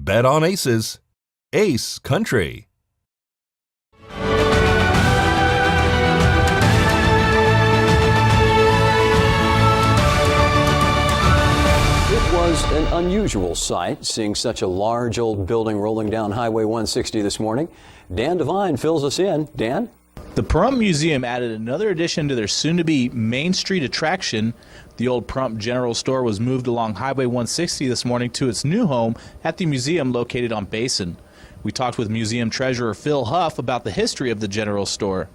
Bet on Aces. Ace Country. It was an unusual sight, seeing such a large old building rolling down Highway 160 this morning. Dan Devine fills us in. Dan? The Pahrump Museum added another addition to their soon-to-be Main Street attraction. The old Pahrump General Store was moved along Highway 160 this morning to its new home at the museum located on Basin. We talked with museum treasurer Phil Huff about the history of the General Store.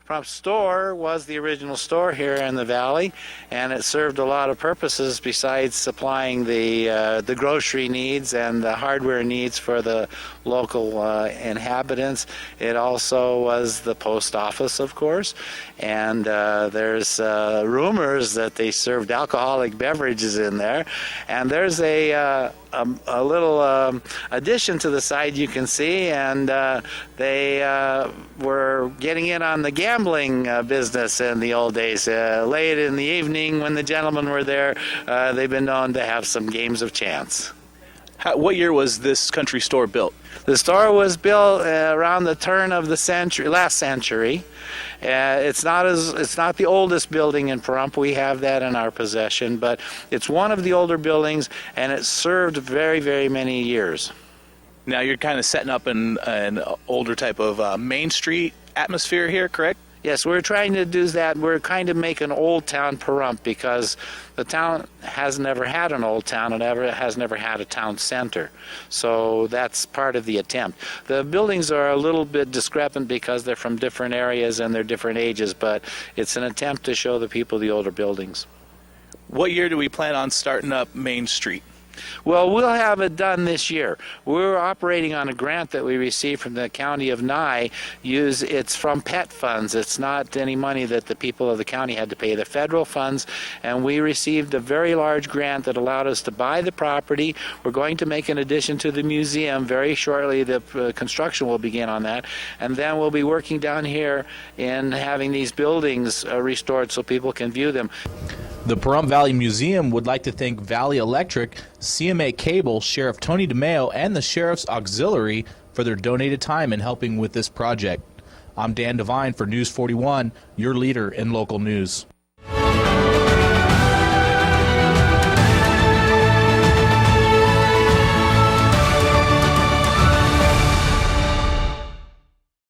Pahrump store was the original store here in the valley, and it served a lot of purposes besides supplying the grocery needs and the hardware needs for the local inhabitants. It also was the post office, of course, and there's rumors that they served alcoholic beverages in there, and there's a little addition to the side you can see, and they were getting in on the gambling business in the old days. Late in the evening when the gentlemen were there, they've been known to have some games of chance. What year was this country store built? The store was built around the turn of the century, last century. It's not the oldest building in Pahrump. We have that in our possession, but it's one of the older buildings, and it served very, very many years. Now you're kind of setting up an older type of Main Street atmosphere here, correct? Yes, we're trying to do that. We're kind of making Old Town Pahrump, because the town has never had an old town and has never had a town center. So that's part of the attempt. The buildings are a little bit discrepant because they're from different areas and they're different ages, but it's an attempt to show the people the older buildings. What year do we plan on starting up Main Street? Well, we'll have it done this year. We're operating on a grant that we received from the county of Nye. It's from PET funds. It's not any money that the people of the county had to pay. The federal funds, and we received a very large grant that allowed us to buy the property. We're going to make an addition to the museum very shortly. The construction will begin on that, and then we'll be working down here in having these buildings restored so people can view them. The Pahrump Valley Museum would like to thank Valley Electric, CMA Cable, Sheriff Tony DeMeo, and the Sheriff's Auxiliary for their donated time in helping with this project. I'm Dan Devine for News 41, your leader in local news.